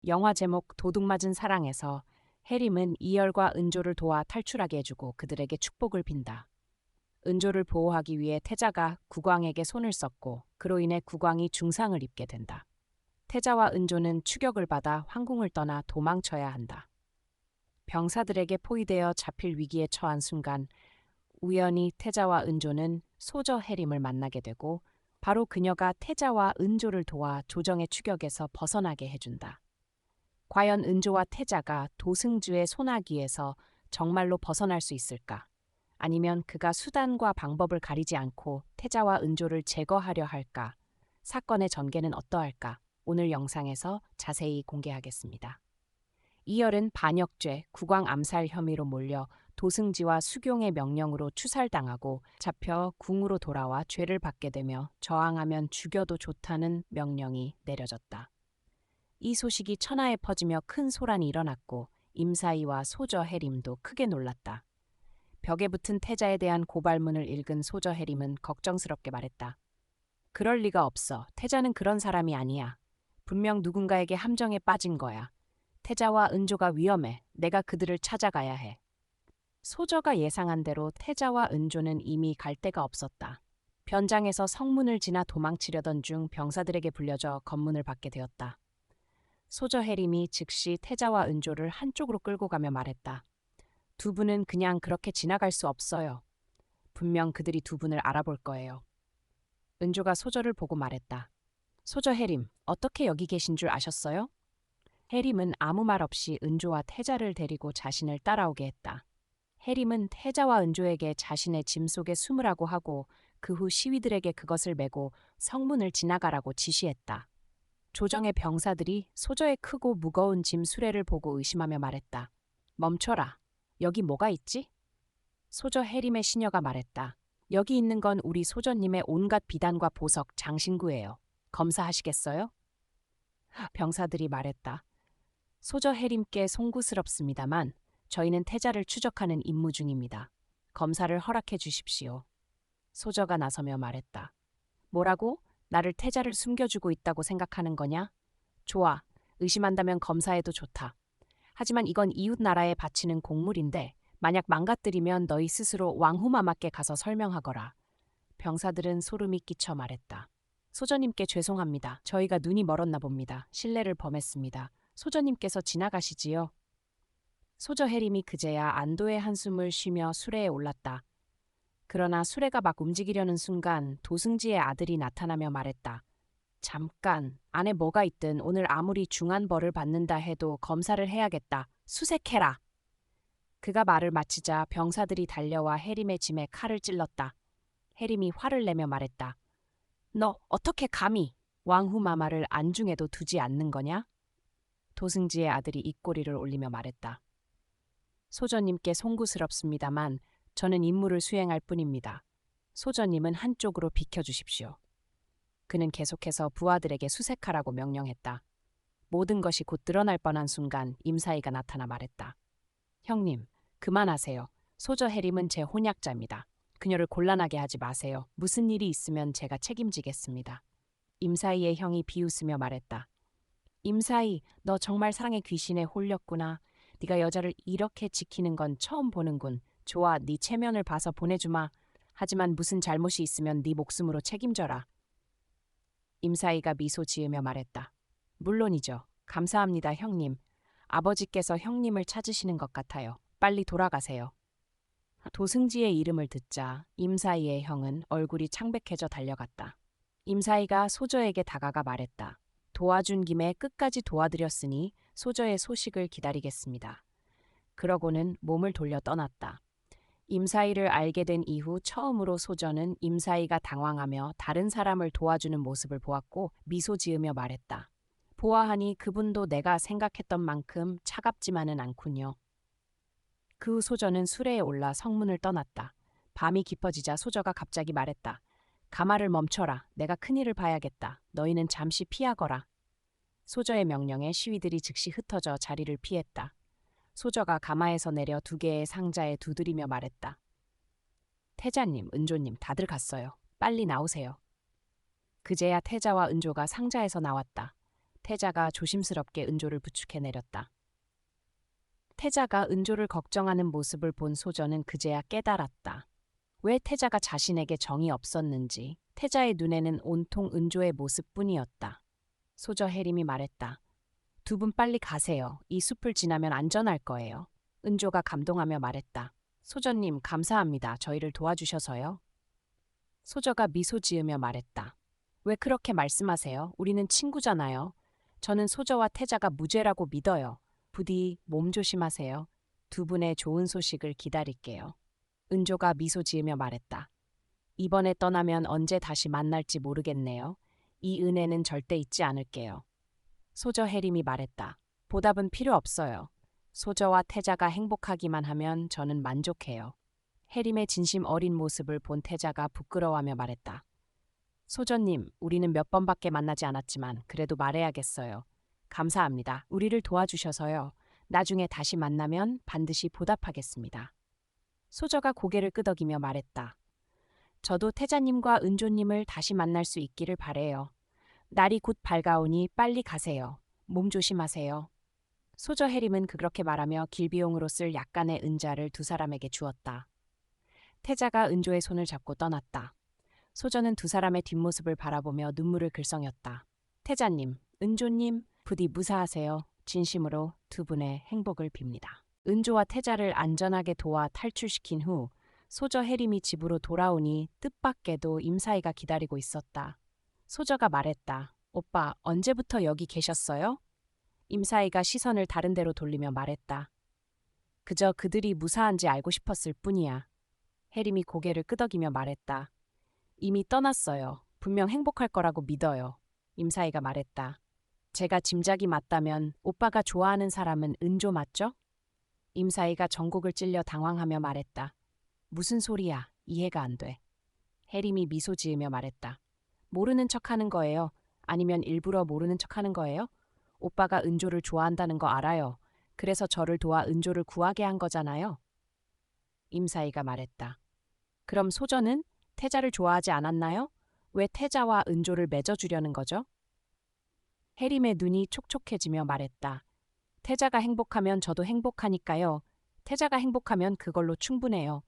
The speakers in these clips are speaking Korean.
영화 제목 도둑맞은 사랑에서 해림은 이열과 은조를 도와 탈출하게 해주고 그들에게 축복을 빈다. 은조를 보호하기 위해 태자가 국왕에게 손을 썼고 그로 인해 국왕이 중상을 입게 된다. 태자와 은조는 추격을 받아 황궁을 떠나 도망쳐야 한다. 병사들에게 포위되어 잡힐 위기에 처한 순간 우연히 태자와 은조는 소저 해림을 만나게 되고 바로 그녀가 태자와 은조를 도와 조정의 추격에서 벗어나게 해준다. 과연 은조와 태자가 도승주의 소나기에서 정말로 벗어날 수 있을까? 아니면 그가 수단과 방법을 가리지 않고 태자와 은조를 제거하려 할까? 사건의 전개는 어떠할까? 오늘 영상에서 자세히 공개하겠습니다. 이열은 반역죄, 국왕 암살 혐의로 몰려 도승지와 수경의 명령으로 추살당하고 잡혀 궁으로 돌아와 죄를 받게 되며 저항하면 죽여도 좋다는 명령이 내려졌다. 이 소식이 천하에 퍼지며 큰 소란이 일어났고 임사이와 소저 해림도 크게 놀랐다. 벽에 붙은 태자에 대한 고발문을 읽은 소저 해림은 걱정스럽게 말했다. 그럴 리가 없어. 태자는 그런 사람이 아니야. 분명 누군가에게 함정에 빠진 거야. 태자와 은조가 위험해. 내가 그들을 찾아가야 해. 소저가 예상한 대로 태자와 은조는 이미 갈 데가 없었다. 변장에서 성문을 지나 도망치려던 중 병사들에게 불려져 검문을 받게 되었다. 소저 해림이 즉시 태자와 은조를 한쪽으로 끌고 가며 말했다. 두 분은 그냥 그렇게 지나갈 수 없어요. 분명 그들이 두 분을 알아볼 거예요. 은조가 소저를 보고 말했다. 소저 해림, 어떻게 여기 계신 줄 아셨어요? 해림은 아무 말 없이 은조와 태자를 데리고 자신을 따라오게 했다. 해림은 태자와 은조에게 자신의 짐 속에 숨으라고 하고 그 후 시위들에게 그것을 메고 성문을 지나가라고 지시했다. 조정의 병사들이 소저의 크고 무거운 짐 수레를 보고 의심하며 말했다. 멈춰라. 여기 뭐가 있지? 소저 해림의 시녀가 말했다. 여기 있는 건 우리 소저님의 온갖 비단과 보석, 장신구예요. 검사하시겠어요? 병사들이 말했다. 소저 해림께 송구스럽습니다만 저희는 태자를 추적하는 임무 중입니다. 검사를 허락해 주십시오. 소저가 나서며 말했다. 뭐라고? 나를 태자를 숨겨주고 있다고 생각하는 거냐? 좋아. 의심한다면 검사해도 좋다. 하지만 이건 이웃 나라에 바치는 공물인데 만약 망가뜨리면 너희 스스로 왕후마마께 가서 설명하거라. 병사들은 소름이 끼쳐 말했다. 소저님께 죄송합니다. 저희가 눈이 멀었나 봅니다. 실례를 범했습니다. 소저님께서 지나가시지요. 소저 해림이 그제야 안도의 한숨을 쉬며 수레에 올랐다. 그러나 수레가 막 움직이려는 순간 도승지의 아들이 나타나며 말했다. 잠깐, 안에 뭐가 있든 오늘 아무리 중한 벌을 받는다 해도 검사를 해야겠다. 수색해라. 그가 말을 마치자 병사들이 달려와 해림의 짐에 칼을 찔렀다. 해림이 화를 내며 말했다. 너 어떻게 감히 왕후마마를 안중에도 두지 않는 거냐? 도승지의 아들이 입꼬리를 올리며 말했다. 소저님께 송구스럽습니다만 저는 임무를 수행할 뿐입니다. 소저님은 한쪽으로 비켜주십시오. 그는 계속해서 부하들에게 수색하라고 명령했다. 모든 것이 곧 드러날 뻔한 순간 임사이가 나타나 말했다. 형님, 그만하세요. 소저 해림은 제 혼약자입니다. 그녀를 곤란하게 하지 마세요. 무슨 일이 있으면 제가 책임지겠습니다. 임사이의 형이 비웃으며 말했다. 임사이, 너 정말 사랑의 귀신에 홀렸구나. 네가 여자를 이렇게 지키는 건 처음 보는군. 좋아, 네 체면을 봐서 보내주마. 하지만 무슨 잘못이 있으면 네 목숨으로 책임져라. 임사이가 미소 지으며 말했다. 물론이죠. 감사합니다, 형님. 아버지께서 형님을 찾으시는 것 같아요. 빨리 돌아가세요. 도승지의 이름을 듣자 임사이의 형은 얼굴이 창백해져 달려갔다. 임사이가 소저에게 다가가 말했다. 도와준 김에 끝까지 도와드렸으니 소저의 소식을 기다리겠습니다. 그러고는 몸을 돌려 떠났다. 임사이를 알게 된 이후 처음으로 소저는 임사이가 당황하며 다른 사람을 도와주는 모습을 보았고 미소 지으며 말했다. 보아하니 그분도 내가 생각했던 만큼 차갑지만은 않군요. 그 후 소저는 수레에 올라 성문을 떠났다. 밤이 깊어지자 소저가 갑자기 말했다. 가마를 멈춰라. 내가 큰일을 봐야겠다. 너희는 잠시 피하거라. 소저의 명령에 시위들이 즉시 흩어져 자리를 피했다. 소저가 가마에서 내려 두 개의 상자에 두드리며 말했다. 태자님, 은조님 다들 갔어요. 빨리 나오세요. 그제야 태자와 은조가 상자에서 나왔다. 태자가 조심스럽게 은조를 부축해 내렸다. 태자가 은조를 걱정하는 모습을 본 소저는 그제야 깨달았다. 왜 태자가 자신에게 정이 없었는지. 태자의 눈에는 온통 은조의 모습뿐이었다. 소저 해림이 말했다. 두 분 빨리 가세요. 이 숲을 지나면 안전할 거예요. 은조가 감동하며 말했다. 소저님 감사합니다. 저희를 도와주셔서요. 소저가 미소 지으며 말했다. 왜 그렇게 말씀하세요? 우리는 친구잖아요. 저는 소저와 태자가 무죄라고 믿어요. 부디 몸 조심하세요. 두 분의 좋은 소식을 기다릴게요. 은조가 미소 지으며 말했다. 이번에 떠나면 언제 다시 만날지 모르겠네요. 이 은혜는 절대 잊지 않을게요. 소저 해림이 말했다. 보답은 필요 없어요. 소저와 태자가 행복하기만 하면 저는 만족해요. 해림의 진심 어린 모습을 본 태자가 부끄러워하며 말했다. 소저님, 우리는 몇 번밖에 만나지 않았지만 그래도 말해야겠어요. 감사합니다. 우리를 도와주셔서요. 나중에 다시 만나면 반드시 보답하겠습니다. 소저가 고개를 끄덕이며 말했다. 저도 태자님과 은조님을 다시 만날 수 있기를 바래요. 날이 곧 밝아오니 빨리 가세요. 몸 조심하세요. 소저 해림은 그렇게 말하며 길비용으로 쓸 약간의 은자를 두 사람에게 주었다. 태자가 은조의 손을 잡고 떠났다. 소저는 두 사람의 뒷모습을 바라보며 눈물을 글썽였다. 태자님, 은조님, 부디 무사하세요. 진심으로 두 분의 행복을 빕니다. 은조와 태자를 안전하게 도와 탈출시킨 후 소저 해림이 집으로 돌아오니 뜻밖에도 임사이가 기다리고 있었다. 소저가 말했다. 오빠, 언제부터 여기 계셨어요? 임사이가 시선을 다른 데로 돌리며 말했다. 그저 그들이 무사한지 알고 싶었을 뿐이야. 해림이 고개를 끄덕이며 말했다. 이미 떠났어요. 분명 행복할 거라고 믿어요. 임사이가 말했다. 제가 짐작이 맞다면 오빠가 좋아하는 사람은 은조 맞죠? 임사이가 전곡을 찔려 당황하며 말했다. 무슨 소리야? 이해가 안 돼. 해림이 미소 지으며 말했다. 모르는 척하는 거예요? 아니면 일부러 모르는 척하는 거예요? 오빠가 은조를 좋아한다는 거 알아요. 그래서 저를 도와 은조를 구하게 한 거잖아요. 임사이가 말했다. 그럼 소저는 태자를 좋아하지 않았나요? 왜 태자와 은조를 맺어주려는 거죠? 해림의 눈이 촉촉해지며 말했다. 태자가 행복하면 저도 행복하니까요. 태자가 행복하면 그걸로 충분해요.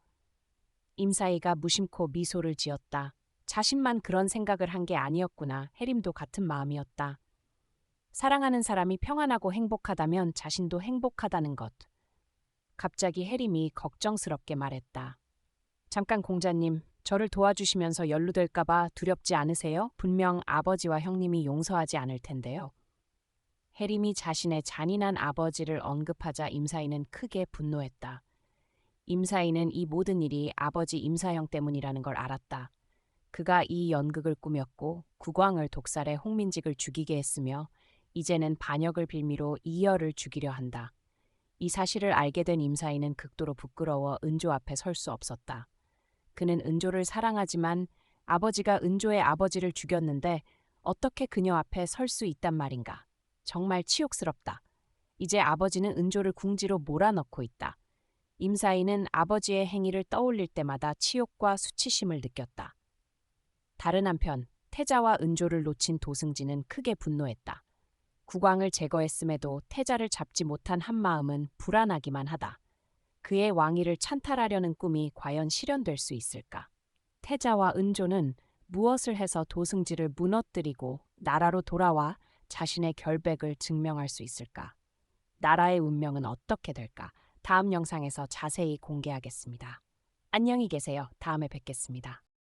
임사이가 무심코 미소를 지었다. 자신만 그런 생각을 한 게 아니었구나. 해림도 같은 마음이었다. 사랑하는 사람이 평안하고 행복하다면 자신도 행복하다는 것. 갑자기 해림이 걱정스럽게 말했다. 잠깐 공자님, 저를 도와주시면서 연루될까봐 두렵지 않으세요? 분명 아버지와 형님이 용서하지 않을 텐데요. 해림이 자신의 잔인한 아버지를 언급하자 임사이는 크게 분노했다. 임사이는 이 모든 일이 아버지 임사형 때문이라는 걸 알았다. 그가 이 연극을 꾸몄고 국왕을 독살해 홍민직을 죽이게 했으며 이제는 반역을 빌미로 이열을 죽이려 한다. 이 사실을 알게 된 임사이는 극도로 부끄러워 은조 앞에 설 수 없었다. 그는 은조를 사랑하지만 아버지가 은조의 아버지를 죽였는데 어떻게 그녀 앞에 설 수 있단 말인가. 정말 치욕스럽다. 이제 아버지는 은조를 궁지로 몰아넣고 있다. 임사이는 아버지의 행위를 떠올릴 때마다 치욕과 수치심을 느꼈다. 다른 한편 태자와 은조를 놓친 도승지는 크게 분노했다. 국왕을 제거했음에도 태자를 잡지 못한 한마음은 불안하기만 하다. 그의 왕위를 찬탈하려는 꿈이 과연 실현될 수 있을까? 태자와 은조는 무엇을 해서 도승지를 무너뜨리고 나라로 돌아와 자신의 결백을 증명할 수 있을까? 나라의 운명은 어떻게 될까? 다음 영상에서 자세히 공개하겠습니다. 안녕히 계세요. 다음에 뵙겠습니다.